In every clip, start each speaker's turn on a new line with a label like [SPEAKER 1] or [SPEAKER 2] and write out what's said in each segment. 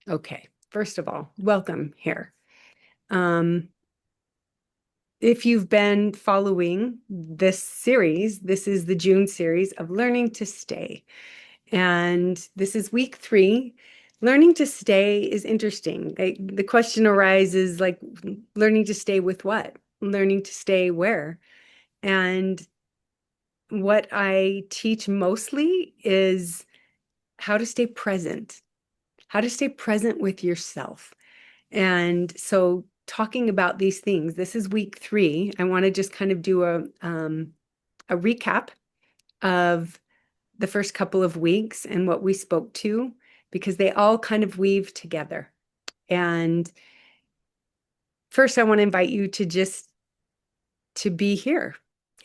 [SPEAKER 1] Okay, first of all, welcome here. Um, if you've been following this series, this is the June series of Learning to Stay. And this is week 3. Learning to stay is interesting. The question arises like, learning to stay with what? Learning to stay where? And what I teach mostly is how to stay present, how to stay present with yourself. And so talking about these things, this is week 3. I want to just kind of do a recap of the first couple of weeks and what we spoke to, because they all kind of weave together. And first, I want to invite you to just to be here.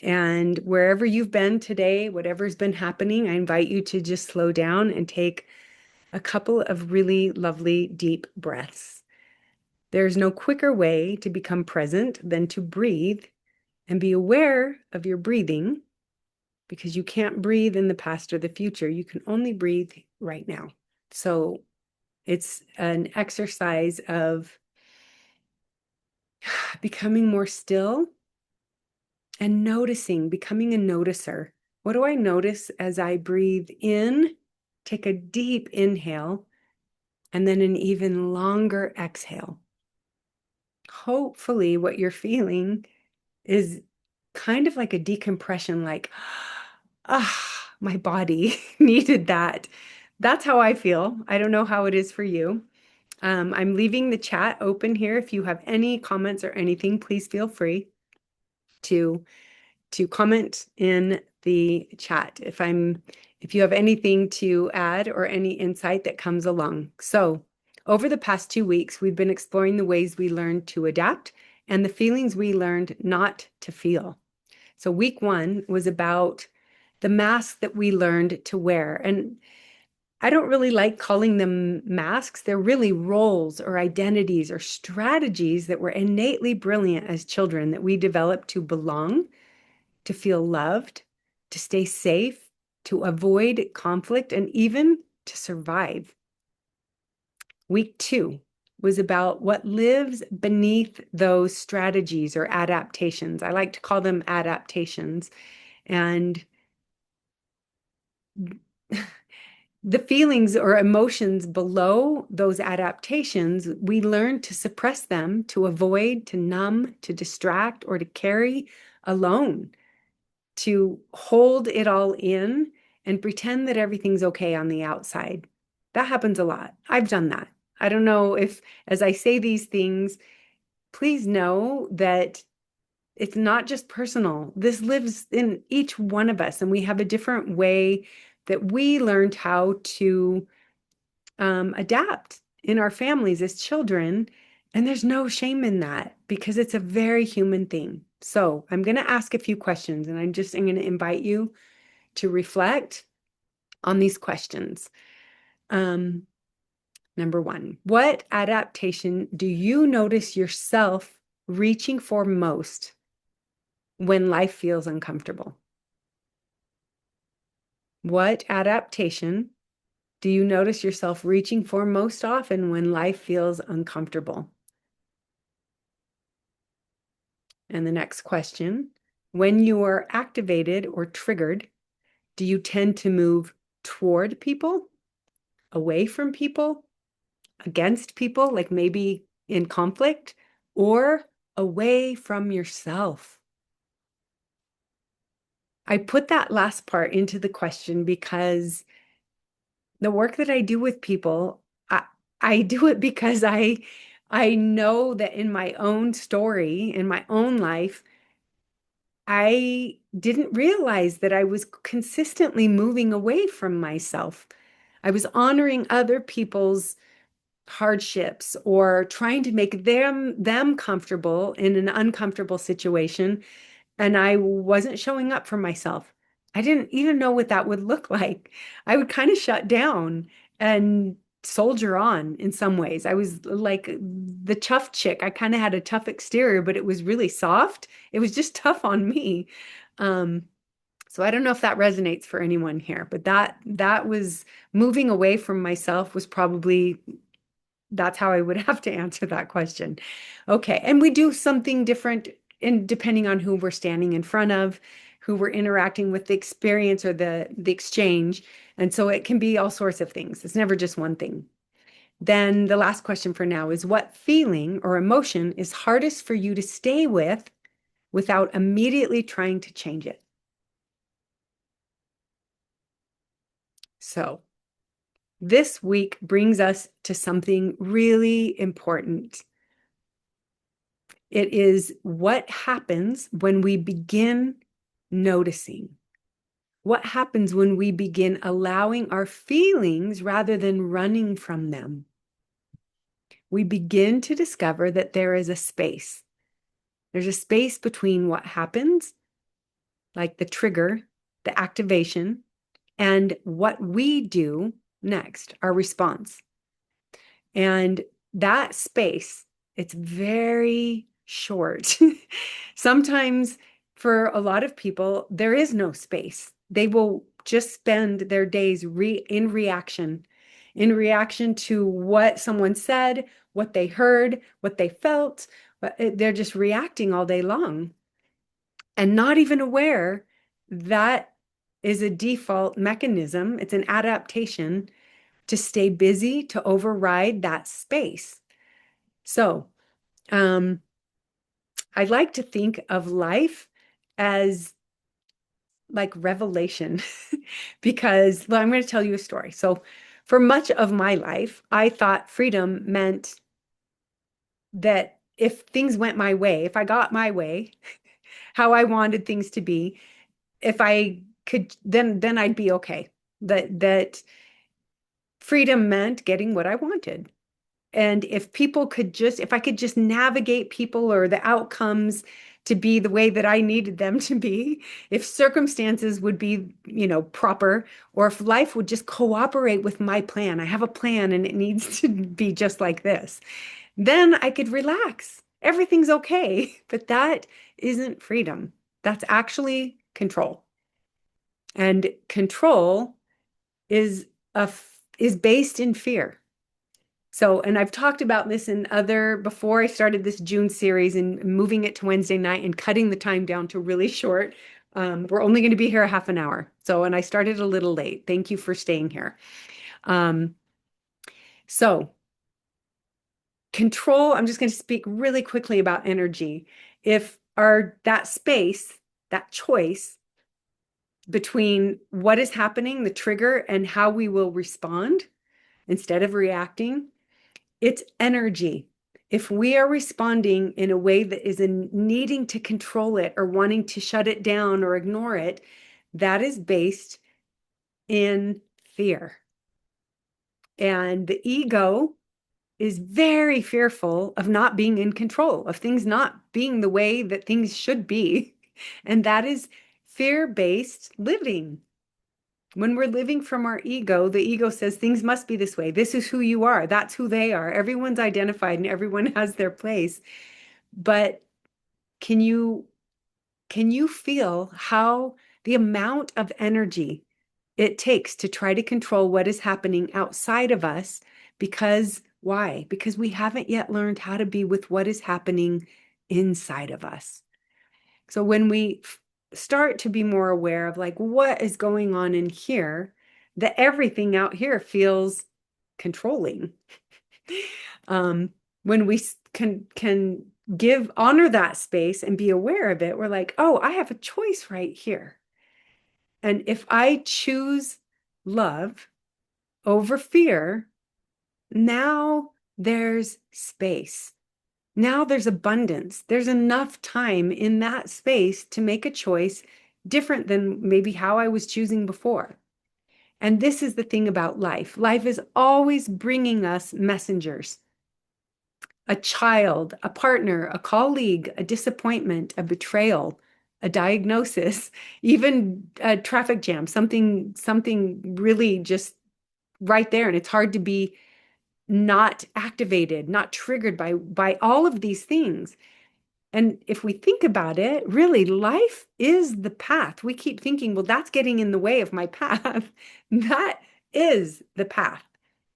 [SPEAKER 1] And wherever you've been today, whatever's been happening, I invite you to just slow down and take a couple of really lovely deep breaths. There's no quicker way to become present than to breathe and be aware of your breathing, because you can't breathe in the past or the future. You can only breathe right now. So it's an exercise of becoming more still and noticing, becoming a noticer. What do I notice as I breathe in? Take a deep inhale and then an even longer exhale. Hopefully, what you're feeling is kind of like a decompression, like, my body needed that. That's how I feel. I don't know how it is for you. I'm leaving the chat open here. If you have any comments or anything, please feel free to comment in the chat if you have anything to add or any insight that comes along. So, over the past 2 weeks, we've been exploring the ways we learned to adapt and the feelings we learned not to feel. So, week 1 was about the masks that we learned to wear. And I don't really like calling them masks. They're really roles or identities or strategies that were innately brilliant as children that we developed to belong, to feel loved, to stay safe, to avoid conflict, and even to survive. Week 2 was about what lives beneath those strategies or adaptations. I like to call them adaptations. And the feelings or emotions below those adaptations, we learn to suppress them, to avoid, to numb, to distract, or to carry alone, to hold it all in and pretend that everything's okay on the outside. That happens a lot. I've done that. I don't know if, as I say these things, please know that it's not just personal. This lives in each one of us, and we have a different way that we learned how to adapt in our families as children. And there's no shame in that because it's a very human thing. So I'm going to ask a few questions, and I'm going to invite you to reflect on these questions. Um, Number 1, what adaptation do you notice yourself reaching for most when life feels uncomfortable? What adaptation do you notice yourself reaching for most often when life feels uncomfortable? And the next question, when you are activated or triggered, do you tend to move toward people, away from people, against people, like maybe in conflict, or away from yourself? I put that last part into the question because the work that I do with people, I do it because I know that in my own story, in my own life, I didn't realize that I was consistently moving away from myself. I was honoring other people's hardships or trying to make them comfortable in an uncomfortable situation, and I wasn't showing up for myself. I didn't even know what that would look like. I would kind of shut down and soldier on in some ways. I was like the tough chick. I kind of had a tough exterior, but it was really soft. It was just tough on me. Um, so I don't know if that resonates for anyone here, but that was moving away from myself was probably That's how I would have to answer that question. Okay. And we do something different in depending on who we're standing in front of, who we're interacting with, the experience or the exchange. And so it can be all sorts of things. It's never just one thing. Then the last question for now is, what feeling or emotion is hardest for you to stay with without immediately trying to change it? So this week brings us to something really important. It is what happens when we begin noticing. What happens when we begin allowing our feelings rather than running from them? We begin to discover that there is a space. There's a space between what happens, like the trigger, the activation, and what we do next, our response. And that space, it's very short. Sometimes for a lot of people, there is no space. They will just spend their days in reaction to what someone said, what they heard, what they felt. They're just reacting all day long and not even aware that is a default mechanism. It's an adaptation to stay busy, to override that space. So, I like to think of life as like revelation because, well, I'm going to tell you a story. So, for much of my life, I thought freedom meant that if things went my way, if I got my way, how I wanted things to be, if I could, then I'd be okay. That freedom meant getting what I wanted. And if I could just navigate people or the outcomes to be the way that I needed them to be, if circumstances would be, proper, or if life would just cooperate with my plan, I have a plan and it needs to be just like this, then I could relax. Everything's okay. But that isn't freedom. That's actually control. And control is is based in fear. So, and I've talked about this before I started this June series and moving it to Wednesday night and cutting the time down to really short. We're only going to be here a half an hour. So, and I started a little late. Thank you for staying here. Um, so control, I'm just going to speak really quickly about energy. If that space, that choice between what is happening, the trigger, and how we will respond instead of reacting, it's energy. If we are responding in a way that is in needing to control it or wanting to shut it down or ignore it, that is based in fear. And the ego is very fearful of not being in control, of things not being the way that things should be. And that is fear-based living. When we're living from our ego, the ego says things must be this way. This is who you are. That's who they are. Everyone's identified and everyone has their place. But can you feel how the amount of energy it takes to try to control what is happening outside of us? Because why? Because we haven't yet learned how to be with what is happening inside of us. So when we start to be more aware of like what is going on in here, that everything out here feels controlling. When we can honor that space and be aware of it, we're like, oh, I have a choice right here. And if I choose love over fear, now there's space. Now there's abundance. There's enough time in that space to make a choice different than maybe how I was choosing before. And this is the thing about life. Life is always bringing us messengers. A child, a partner, a colleague, a disappointment, a betrayal, a diagnosis, even a traffic jam, something really just right there. And it's hard to be not activated, not triggered by all of these things. And if we think about it, really, life is the path. We keep thinking, well, that's getting in the way of my path. That is the path.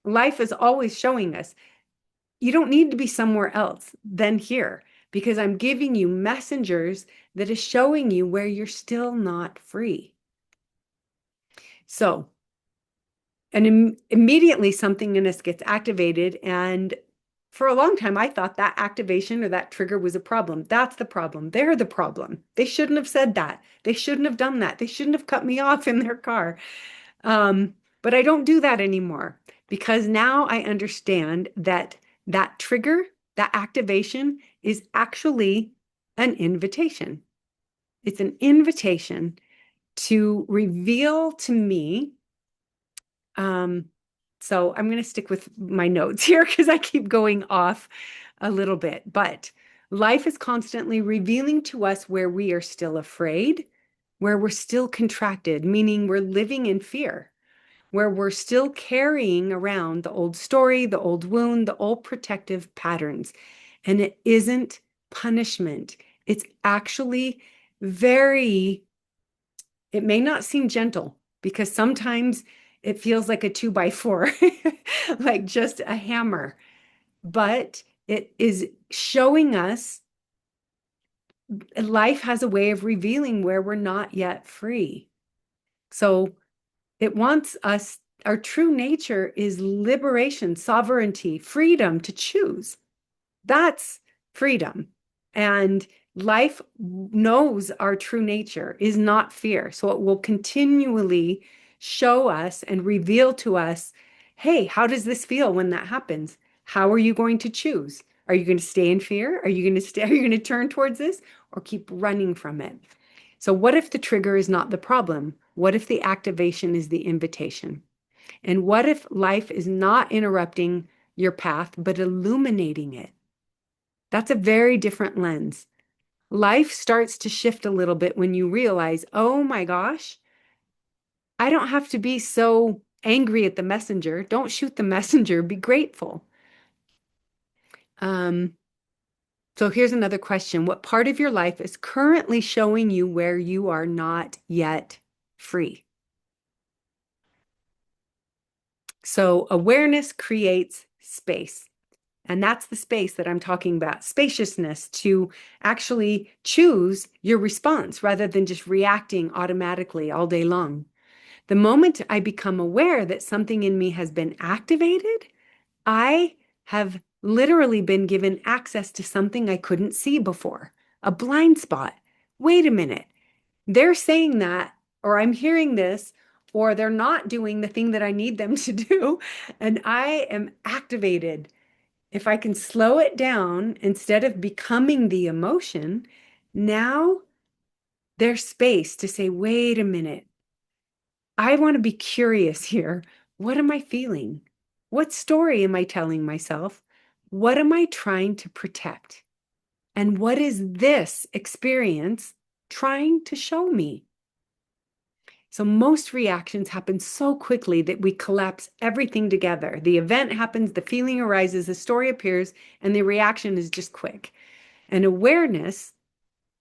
[SPEAKER 1] Life is always showing us. you don't need to be somewhere else than here because I'm giving you messengers that is showing you where you're still not free. So, and immediately something in us gets activated. And for a long time, I thought that activation or that trigger was a problem. That's the problem. They're the problem. They shouldn't have said that. They shouldn't have done that. They shouldn't have cut me off in their car. But I don't do that anymore because now I understand that that trigger, that activation is actually an invitation. It's an invitation to reveal to me. So I'm going to stick with my notes here because I keep going off a little bit. But life is constantly revealing to us where we are still afraid, where we're still contracted, meaning we're living in fear, where we're still carrying around the old story, the old wound, the old protective patterns. And it isn't punishment. It's actually it may not seem gentle because sometimes it feels like a 2x4, like just a hammer, but it is showing us life has a way of revealing where we're not yet free. So it wants us, our true nature is liberation, sovereignty, freedom to choose. That's freedom. And life knows our true nature is not fear. So it will continually show us and reveal to us, hey, how does this feel when that happens? How are you going to choose? Are you going to stay in fear? Are you going to stay, are you going to turn towards this or keep running from it? So what if the trigger is not the problem? What if the activation is the invitation? And what if life is not interrupting your path, but illuminating it? That's a very different lens. Life starts to shift a little bit when you realize, oh my gosh, I don't have to be so angry at the messenger. Don't shoot the messenger, be grateful. Um, so here's another question. What part of your life is currently showing you where you are not yet free? So awareness creates space. And that's the space that I'm talking about, spaciousness to actually choose your response rather than just reacting automatically all day long. The moment I become aware that something in me has been activated, I have literally been given access to something I couldn't see before, a blind spot. Wait a minute. They're saying that, or I'm hearing this, or they're not doing the thing that I need them to do, and I am activated. If I can slow it down instead of becoming the emotion, now there's space to say, wait a minute, I want to be curious here. What am I feeling? What story am I telling myself? What am I trying to protect? And what is this experience trying to show me? So most reactions happen so quickly that we collapse everything together. The event happens, the feeling arises, the story appears, and the reaction is just quick. And awareness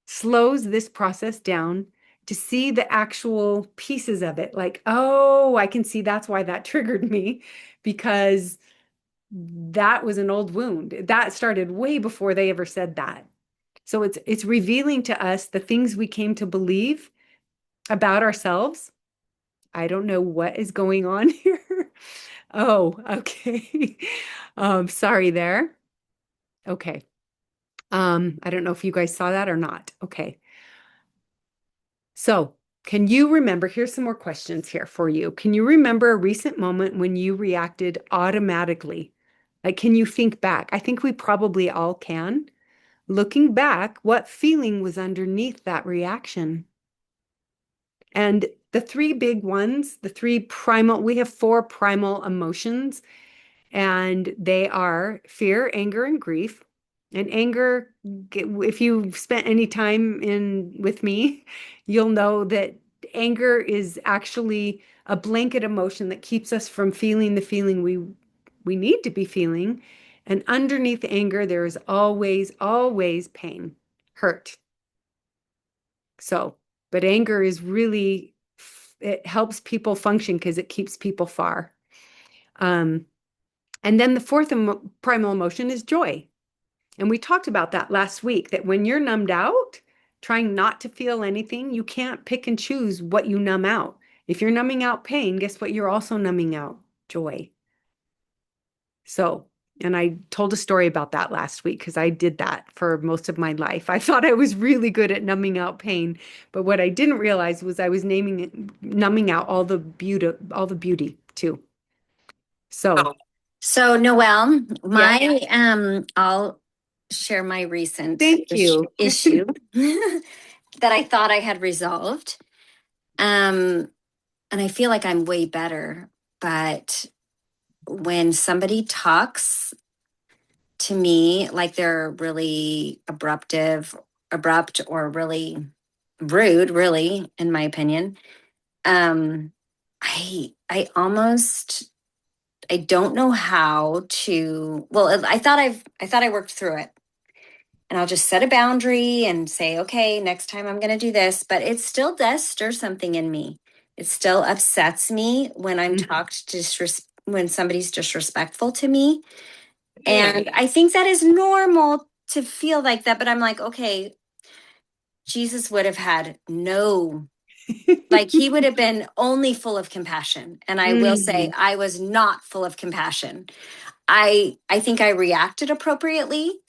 [SPEAKER 1] slows this process down to see the actual pieces of it. Like, oh, I can see that's why that triggered me because that was an old wound. That started way before they ever said that. So it's revealing to us the things we came to believe about ourselves. I don't know what is going on here. Oh, okay. Sorry there. Okay. I don't know if you guys saw that or not. Okay. So, can you remember? Here's some more questions here for you. Can you remember a recent moment when you reacted automatically? Like, can you think back? I think we probably all can. Looking back, what feeling was underneath that reaction? And the three big ones, we have four primal emotions, and they are fear, anger, and grief. And anger, if you've spent any time in with me, you'll know that anger is actually a blanket emotion that keeps us from feeling the feeling we need to be feeling. And underneath anger, there is always pain, hurt. So, but anger is really, it helps people function because it keeps people far. Um, And then the fourth primal emotion is joy. And we talked about that last week, that when you're numbed out, trying not to feel anything, you can't pick and choose what you numb out. If you're numbing out pain, guess what? You're also numbing out joy. So, and I told a story about that last week because I did that for most of my life. I thought I was really good at numbing out pain, but what I didn't realize was I was numbing out all the beauty too. So,
[SPEAKER 2] So Noelle,
[SPEAKER 1] yeah,
[SPEAKER 2] I'll share my recent
[SPEAKER 1] thank you.
[SPEAKER 2] issue that I thought I had resolved. Um, and I feel like I'm way better, but when somebody talks to me like they're really abrupt or really rude, really, in my opinion, um, I almost I don't know how to. Well, I thought I worked through it, and I'll just set a boundary and say, okay, next time I'm going to do this. But it still does stir something in me. It still upsets me when I'm
[SPEAKER 1] Mhm.
[SPEAKER 2] talked when somebody's disrespectful to me, and I think that is normal to feel like that. But I'm like, okay, Jesus would have had no. Like he would have been only full of compassion. And I will say
[SPEAKER 1] Mhm.
[SPEAKER 2] I was not full of compassion. I think I reacted appropriately,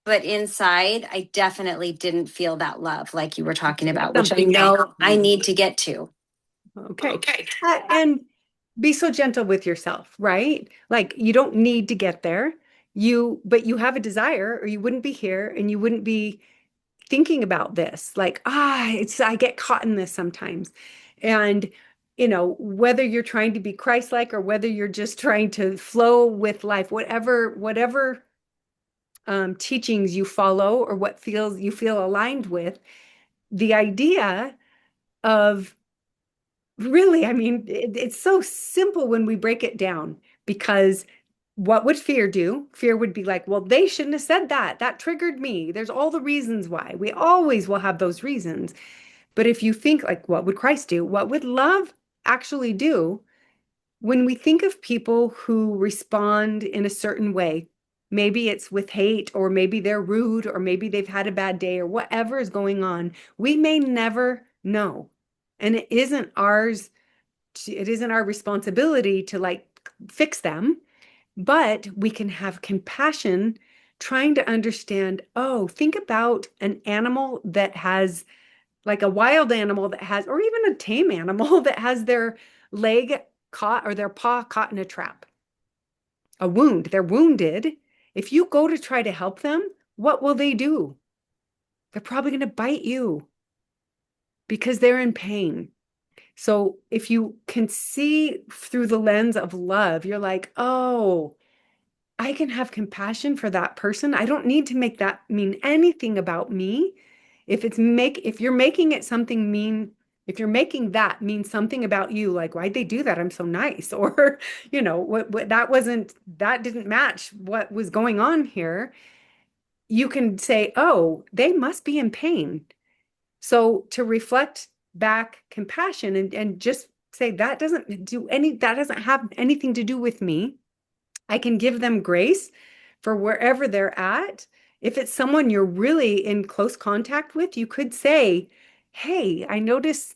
[SPEAKER 2] but inside I definitely didn't feel that love like you were talking
[SPEAKER 1] Okay,
[SPEAKER 2] about, which I
[SPEAKER 1] something else.
[SPEAKER 2] know I need to get to.
[SPEAKER 1] Okay. And be so gentle with yourself, right? Like you don't need to get there. But you have a desire, or you wouldn't be here and you wouldn't be thinking about this. Like, I get caught in this sometimes. And, whether you're trying to be Christ-like or whether you're just trying to flow with life, whatever teachings you follow or what feels you feel aligned with, the idea of really, I mean, it's so simple when we break it down because what would fear do? Fear would be like, well, they shouldn't have said that. That triggered me. There's all the reasons why. We always will have those reasons. But if you think like, what would Christ do? What would love actually do? When we think of people who respond in a certain way, maybe it's with hate, or maybe they're rude, or maybe they've had a bad day, or whatever is going on, we may never know. And it isn't our responsibility to like fix them, but we can have compassion trying to understand, oh, think about an animal that has like a wild animal that has, or even a tame animal that has their leg caught or their paw caught in a trap, a wound. They're wounded. If you go to try to help them, what will they do? They're probably going to bite you because they're in pain. So if you can see through the lens of love, you're like, oh, I can have compassion for that person. I don't need to make that mean anything about me. If you're making it something mean, if you're making that mean something about you, like why'd they do that? I'm so nice. Or, what that didn't match what was going on here. You can say, oh, they must be in pain. So to reflect back compassion and just say that doesn't have anything to do with me. I can give them grace for wherever they're at. If it's someone you're really in close contact with, you could say, "Hey, I notice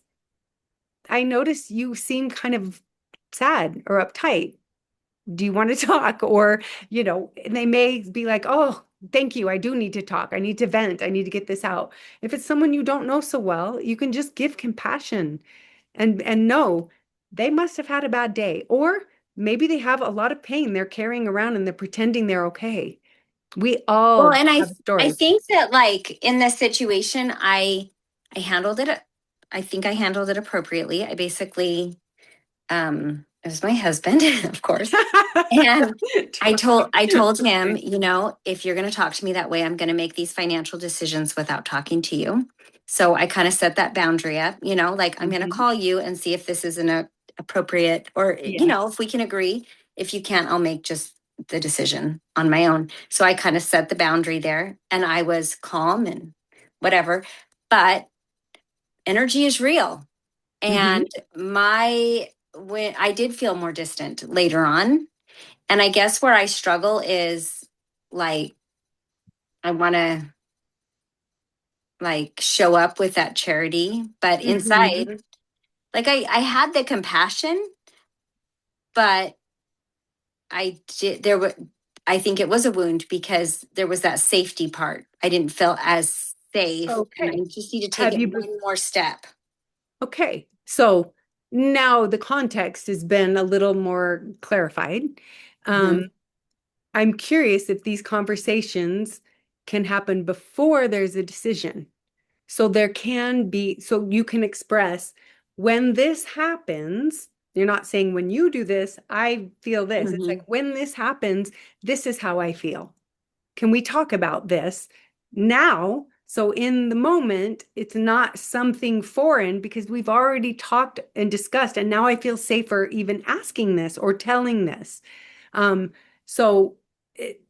[SPEAKER 1] you seem kind of sad or uptight. Do you want to talk?" Or, and they may be like, "Oh, thank you. I do need to talk. I need to vent. I need to get this out." If it's someone you don't know so well, you can just give compassion and know they must have had a bad day, or maybe they have a lot of pain they're carrying around and they're pretending they're okay. We
[SPEAKER 2] Well,
[SPEAKER 1] all
[SPEAKER 2] and
[SPEAKER 1] have a
[SPEAKER 2] I
[SPEAKER 1] story.
[SPEAKER 2] think that like in this situation, I handled it. I think I handled it appropriately. I basically it was my husband, of course. And I told him,
[SPEAKER 1] Okay.
[SPEAKER 2] you know, if you're going to talk to me that way, I'm going to make these financial decisions without talking to you. So I kind of set that boundary up, you know, like I'm going to
[SPEAKER 1] Mhm.
[SPEAKER 2] call you and see if this is an appropriate, or, you
[SPEAKER 1] Yeah.
[SPEAKER 2] know, if we can agree. If you can't, I'll make just the decision on my own. So I kind of set the boundary there and I was calm and whatever. But energy is real.
[SPEAKER 1] Hmm.
[SPEAKER 2] And my when I did feel more distant later on, And I guess where I struggle is like, I want to like show up with that charity, but
[SPEAKER 1] Hmm.
[SPEAKER 2] inside, like I had the compassion, but I did, there were, I think it was a wound because there was that safety part. I didn't feel as safe, and I
[SPEAKER 1] Okay.
[SPEAKER 2] just need to take
[SPEAKER 1] Have
[SPEAKER 2] it
[SPEAKER 1] you
[SPEAKER 2] one more step.
[SPEAKER 1] Okay, so now the context has been a little more clarified.
[SPEAKER 2] Mhm.
[SPEAKER 1] Um, I'm curious if these conversations can happen before there's a decision. So there can be, so you can express when this happens, you're not saying when you do this, I feel this. It's like
[SPEAKER 2] Mhm.
[SPEAKER 1] when this happens, this is how I feel. Can we talk about this now? So in the moment, it's not something foreign because we've already talked and discussed, and now I feel safer even asking this or telling this. Um, so it,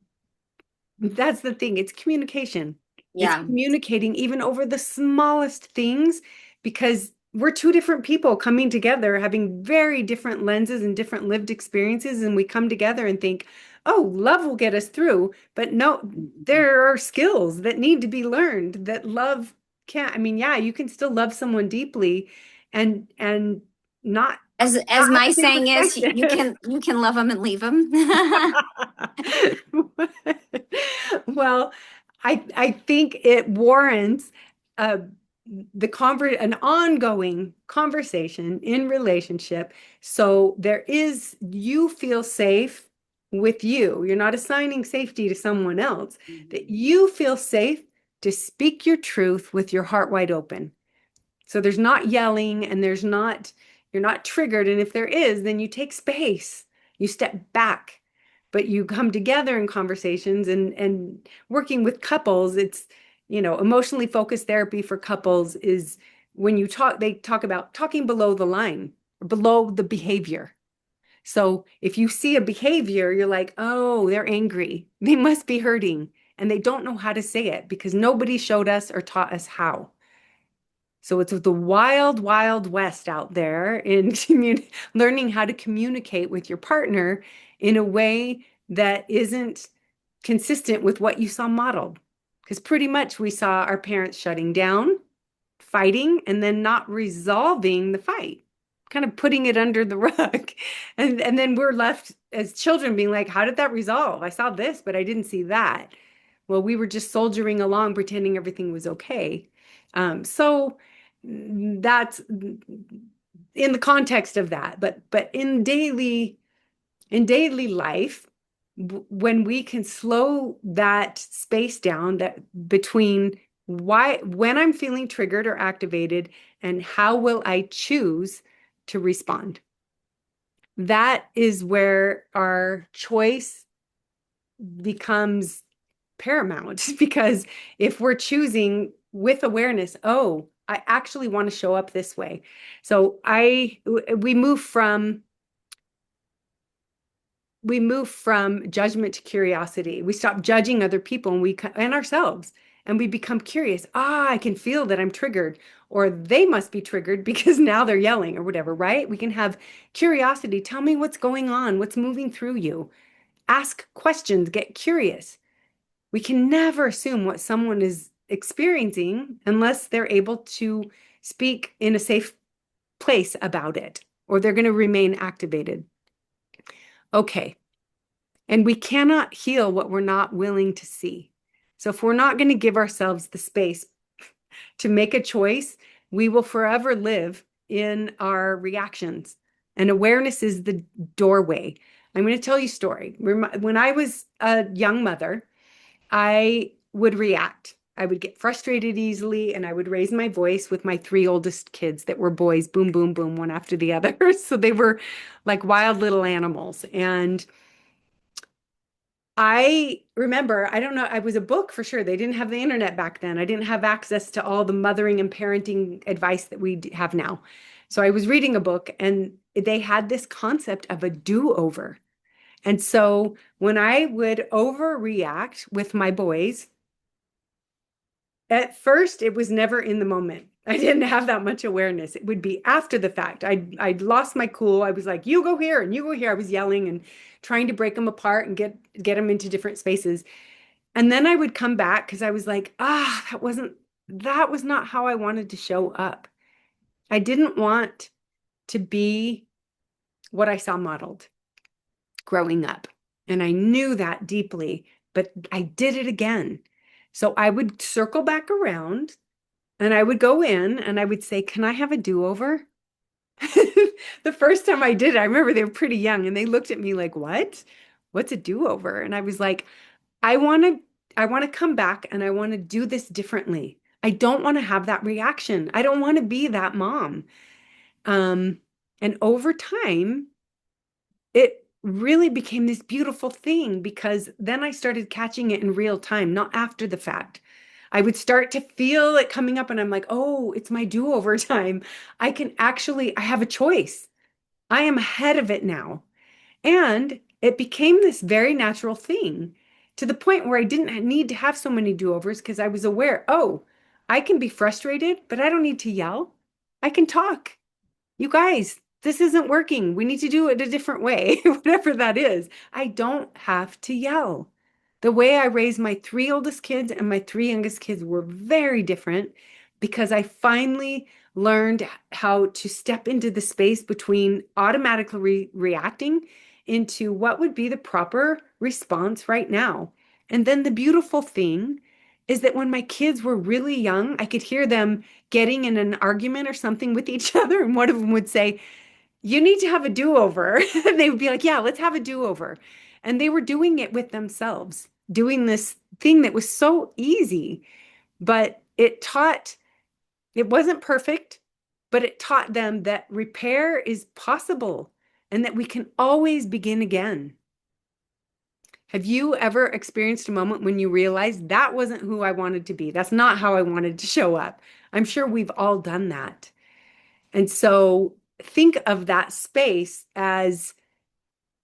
[SPEAKER 1] that's the thing. It's communication. It's
[SPEAKER 2] Yeah.
[SPEAKER 1] communicating even over the smallest things because we're two different people coming together, having very different lenses and different lived experiences. And we come together and think, oh, love will get us through. But no,
[SPEAKER 2] Mhm.
[SPEAKER 1] there are skills that need to be learned that love can't. I mean, yeah, you can still love someone deeply and not
[SPEAKER 2] As
[SPEAKER 1] not have
[SPEAKER 2] my
[SPEAKER 1] the same
[SPEAKER 2] saying is,
[SPEAKER 1] perspective.
[SPEAKER 2] you can love them and leave them.
[SPEAKER 1] Well, I think it warrants uh, an ongoing conversation in relationship. So there is you feel safe with you. You're not assigning safety to someone else. That
[SPEAKER 2] Mhm.
[SPEAKER 1] you feel safe to speak your truth with your heart wide open. So there's not yelling and you're not triggered. And if there is, then you take space, you step back, but you come together in conversations and working with couples. It's, emotionally focused therapy for couples is when they talk about talking below the line, or below the behavior. So if you see a behavior, you're like, oh, they're angry. They must be hurting. And they don't know how to say it because nobody showed us or taught us how. So it's the wild, wild west out there in learning how to communicate with your partner in a way that isn't consistent with what you saw modeled. Because pretty much we saw our parents shutting down, fighting, and then not resolving the fight, kind of putting it under the rug. And then we're left as children being like, how did that resolve? I saw this, but I didn't see that. Well, we were just soldiering along, pretending everything was okay. So that's in the context of that. But in daily life, when we can slow that space down, that between when I'm feeling triggered or activated, and how will I choose to respond? That is where our choice becomes paramount because if we're choosing with awareness, oh, I actually want to show up this way. So we move from judgment to curiosity. We stop judging other people and ourselves, and we become curious. I can feel that I'm triggered, or they must be triggered because now they're yelling or whatever, right? We can have curiosity. Tell me what's going on, what's moving through you. Ask questions, get curious. We can never assume what someone is experiencing unless they're able to speak in a safe place about it, or they're going to remain activated. Okay. And we cannot heal what we're not willing to see. So if we're not going to give ourselves the space to make a choice, we will forever live in our reactions. And awareness is the doorway. I'm going to tell you a story. When I was a young mother, I would react. I would get frustrated easily and I would raise my voice with my three oldest kids that were boys, boom, boom, boom, one after the other. So they were like wild little animals. And I remember, I don't know, I was a book for sure. They didn't have the internet back then. I didn't have access to all the mothering and parenting advice that we have now. So I was reading a book and they had this concept of a do-over. And so when I would overreact with my boys, at first it was never in the moment. I didn't have that much awareness. It would be after the fact. I'd lost my cool. I was like, you go here and you go here. I was yelling and trying to break them apart and get them into different spaces. And then I would come back because I was like, that was not how I wanted to show up. I didn't want to be what I saw modeled growing up. And I knew that deeply, but I did it again. So I would circle back around and I would go in and I would say, can I have a do-over? The first time I did it, I remember they were pretty young and they looked at me like, what? What's a do-over? And I was like, I want to I want to come back and I want to do this differently. I don't want to have that reaction. I don't want to be that mom. Um, and over time, it really became this beautiful thing because then I started catching it in real time, not after the fact. I would start to feel it coming up and I'm like, oh, it's my do-over time. I have a choice. I am ahead of it now. And it became this very natural thing to the point where I didn't need to have so many do-overs because I was aware, oh, I can be frustrated, but I don't need to yell. I can talk. You guys, this isn't working. We need to do it a different way, whatever that is. I don't have to yell. The way I raised my three oldest kids and my three youngest kids were very different because I finally learned how to step into the space between automatically reacting into what would be the proper response right now. And then the beautiful thing is that when my kids were really young, I could hear them getting in an argument or something with each other. And one of them would say, you need to have a do-over. And they would be like, yeah, let's have a do-over. And they were doing it with themselves, doing this thing that was so easy, but it wasn't perfect, but it taught them that repair is possible and that we can always begin again. Have you ever experienced a moment when you realized that wasn't who I wanted to be? That's not how I wanted to show up. I'm sure we've all done that. And so think of that space as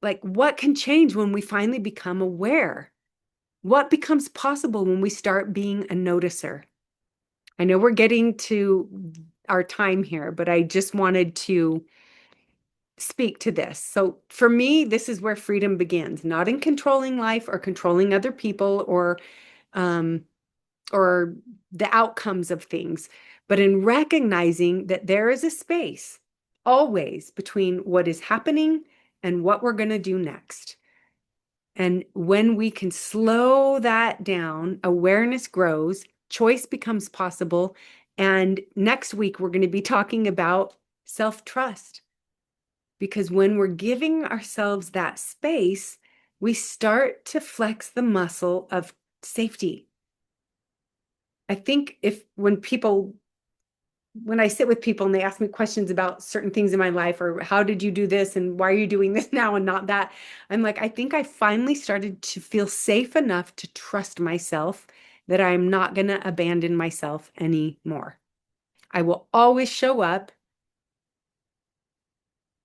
[SPEAKER 1] like what can change when we finally become aware? What becomes possible when we start being a noticer? I know we're getting to our time here, but I just wanted to speak to this. So for me, this is where freedom begins, not in controlling life or controlling other people um, or the outcomes of things, but in recognizing that there is a space always between what is happening and what we're going to do next. And when we can slow that down, awareness grows, choice becomes possible. And next week, we're going to be talking about self-trust. Because when we're giving ourselves that space, we start to flex the muscle of safety. I think when I sit with people and they ask me questions about certain things in my life or how did you do this and why are you doing this now and not that, I'm like, I think I finally started to feel safe enough to trust myself that I'm not going to abandon myself anymore. I will always show up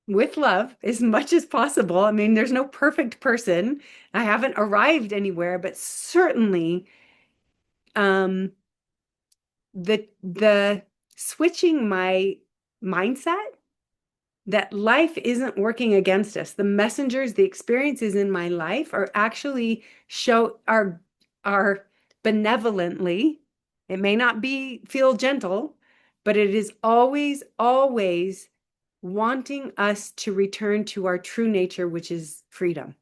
[SPEAKER 1] with love as much as possible. I mean, there's no perfect person. I haven't arrived anywhere, but certainly um the switching my mindset that life isn't working against us. The messengers, the experiences in my life are actually are benevolently. It may not be feel gentle, but it is always wanting us to return to our true nature, which is freedom.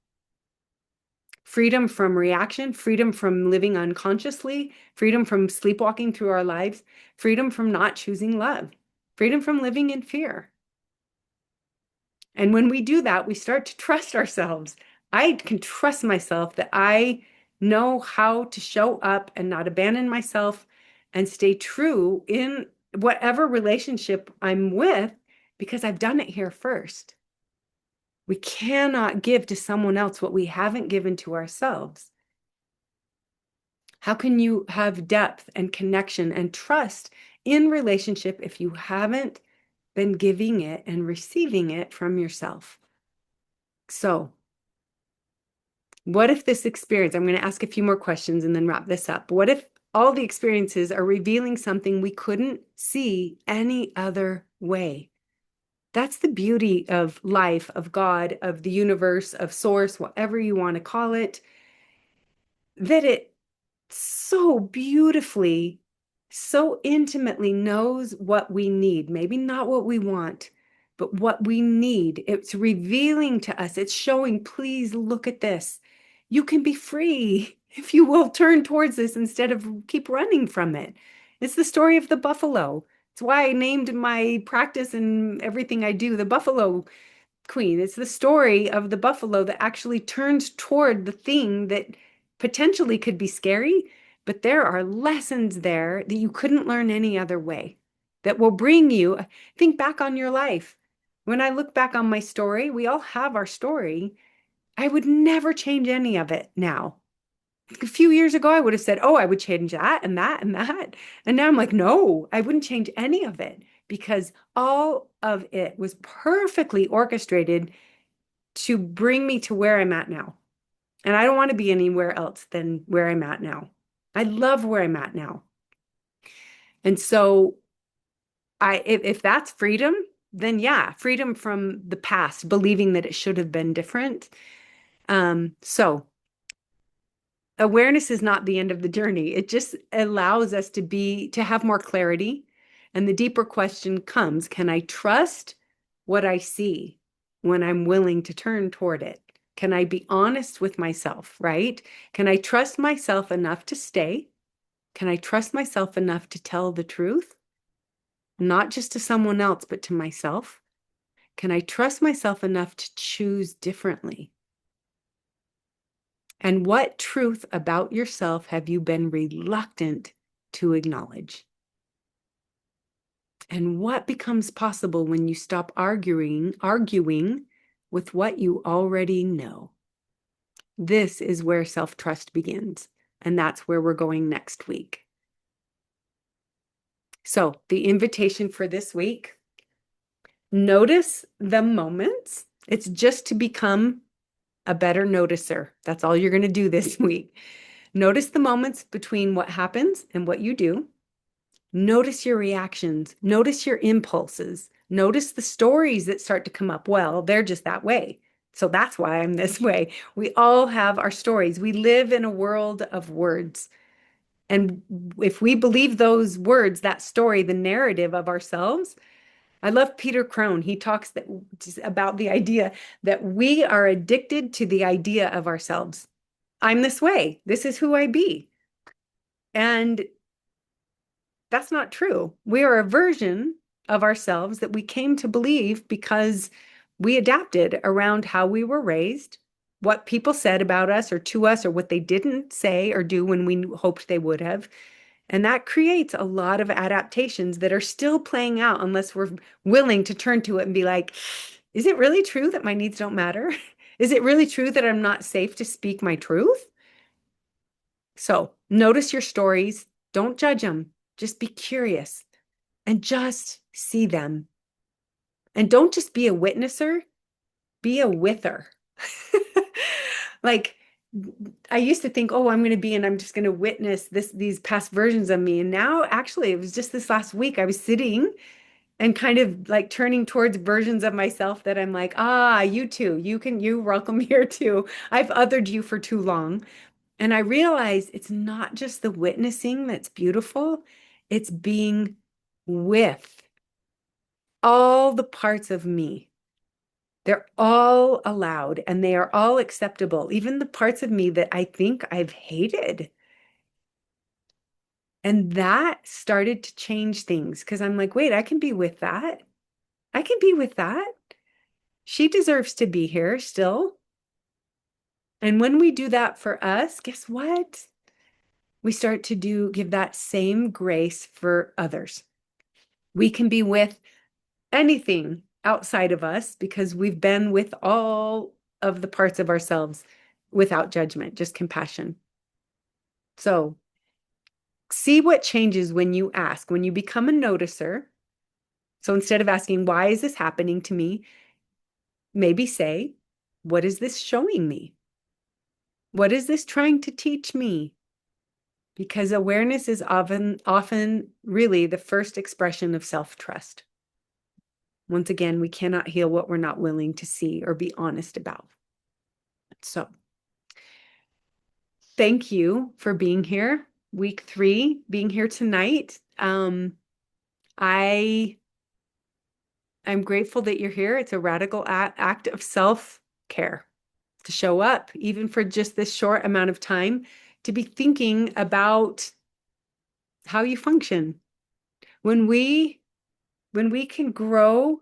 [SPEAKER 1] Freedom from reaction, freedom from living unconsciously, freedom from sleepwalking through our lives, freedom from not choosing love, freedom from living in fear. And when we do that, we start to trust ourselves. I can trust myself that I know how to show up and not abandon myself and stay true in whatever relationship I'm with because I've done it here first. We cannot give to someone else what we haven't given to ourselves. How can you have depth and connection and trust in relationship if you haven't been giving it and receiving it from yourself? So, what if this experience, I'm going to ask a few more questions and then wrap this up. What if All the experiences are revealing something we couldn't see any other way. That's the beauty of life, of God, of the universe, of source, whatever you want to call it, that it so beautifully, so intimately knows what we need. Maybe not what we want, but what we need. It's revealing to us, it's showing, please look at this. You can be free if you will turn towards this instead of keep running from it. It's the story of the buffalo. It's why I named my practice and everything I do the Buffalo Queen. It's the story of the buffalo that actually turns toward the thing that potentially could be scary, but there are lessons there that you couldn't learn any other way that will bring you. Think back on your life. When I look back on my story, we all have our story. I would never change any of it now. A few years ago, I would have said, oh, I would change that and that and that. And now I'm like, no, I wouldn't change any of it because all of it was perfectly orchestrated to bring me to where I'm at now. And I don't want to be anywhere else than where I'm at now. I love where I'm at now. And so if that's freedom, then yeah, freedom from the past, believing that it should have been different. So awareness is not the end of the journey. It just allows us to have more clarity. And the deeper question comes, can I trust what I see when I'm willing to turn toward it? Can I be honest with myself, right? Can I trust myself enough to stay? Can I trust myself enough to tell the truth? Not just to someone else, but to myself? Can I trust myself enough to choose differently? And what truth about yourself have you been reluctant to acknowledge? And what becomes possible when you stop arguing with what you already know? This is where self-trust begins. And that's where we're going next week. So, the invitation for this week, notice the moments. It's just to become a better noticer. That's all you're going to do this week. Notice the moments between what happens and what you do. Notice your reactions. Notice your impulses. Notice the stories that start to come up. Well, they're just that way. So that's why I'm this way. We all have our stories. We live in a world of words. And if we believe those words, that story, the narrative of ourselves, I love Peter Crone. He talks about the idea that we are addicted to the idea of ourselves. I'm this way. This is who I be. And that's not true. We are a version of ourselves that we came to believe because we adapted around how we were raised, what people said about us or to us, or what they didn't say or do when we hoped they would have. And that creates a lot of adaptations that are still playing out unless we're willing to turn to it and be like, is it really true that my needs don't matter? Is it really true that I'm not safe to speak my truth? So notice your stories. Don't judge them. Just be curious and just see them. And don't just be a witnesser, be a wither. Like I used to think, oh, I'm going to be and I'm just going to witness these past versions of me. And now actually it was just this last week I was sitting and kind of like turning towards versions of myself that I'm like, ah, you too. You're welcome here too. I've othered you for too long. And I realized it's not just the witnessing that's beautiful, it's being with all the parts of me. They're all allowed and they are all acceptable, even the parts of me that I think I've hated. And that started to change things because I'm like, wait, I can be with that. I can be with that. She deserves to be here still. And when we do that for us, guess what? We start to give that same grace for others. We can be with anything outside of us because we've been with all of the parts of ourselves without judgment, just compassion. So see what changes when you ask, when you become a noticer. So instead of asking, why is this happening to me? Maybe say, what is this showing me? What is this trying to teach me? because awareness is often really the first expression of self-trust. Once again, we cannot heal what we're not willing to see or be honest about. So thank you for being here. Week 3, being here tonight. I'm grateful that you're here. It's a radical act of self-care to show up, even for just this short amount of time, to be thinking about how you function. When we can grow,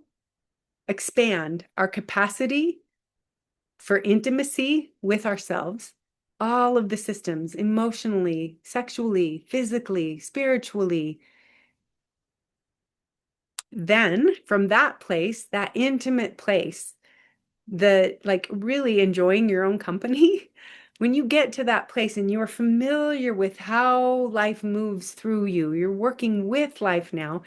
[SPEAKER 1] expand our capacity for intimacy with ourselves, all of the systems, emotionally, sexually, physically, spiritually, then from that place, that intimate place, the like really enjoying your own company, when you get to that place and you are familiar with how life moves through you, you're working with life now,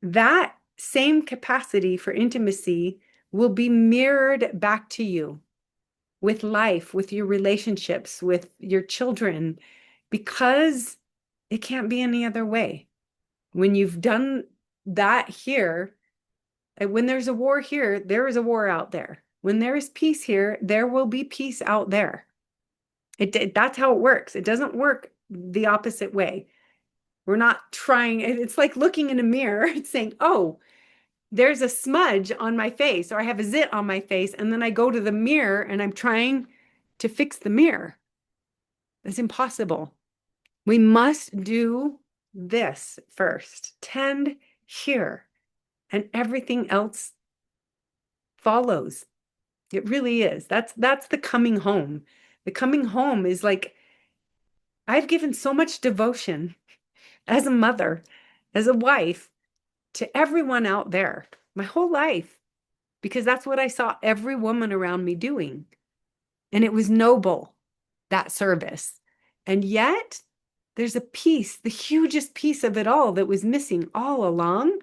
[SPEAKER 1] that same capacity for intimacy will be mirrored back to you with life, with your relationships, with your children, because it can't be any other way. When you've done that here, when there's a war here, there is a war out there. When there is peace here, there will be peace out there. That's how it works. It doesn't work the opposite way. We're not trying, it's like looking in a mirror and saying, oh, there's a smudge on my face, or I have a zit on my face, and then I go to the mirror and I'm trying to fix the mirror. That's impossible. We must do this first. Tend here, and everything else follows. It really is. That's the coming home. The coming home is like I've given so much devotion as a mother, as a wife, to everyone out there my whole life, because that's what I saw every woman around me doing. And it was noble, that service. And yet, there's a piece, the hugest piece of it all that was missing all along.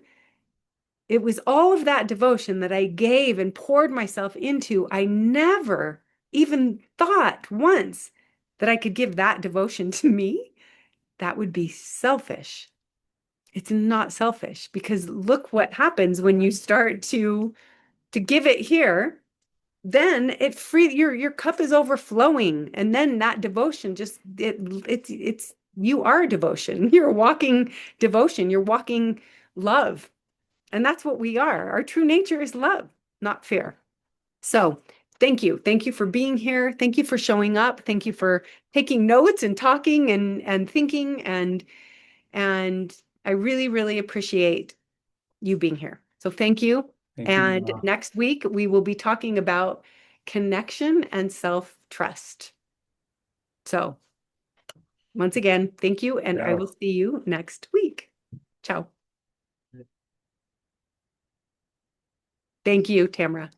[SPEAKER 1] It was all of that devotion that I gave and poured myself into. I never even thought once that I could give that devotion to me. That would be selfish. It's not selfish, because look what happens when you start to give it here. Then it free your cup is overflowing, and then that devotion just it's you are devotion. You're walking devotion. You're walking love. And that's what we are. Our true nature is love, not fear. So thank you. Thank you for being here. Thank you for showing up. Thank you for taking notes and talking and thinking. And I really, really appreciate you being here. So thank you.
[SPEAKER 3] Thank you,
[SPEAKER 1] And
[SPEAKER 3] Nora.
[SPEAKER 1] next week, we will be talking about connection and self-trust. So once again, thank you. And I will see you next week. Ciao. Thank you, Tamara.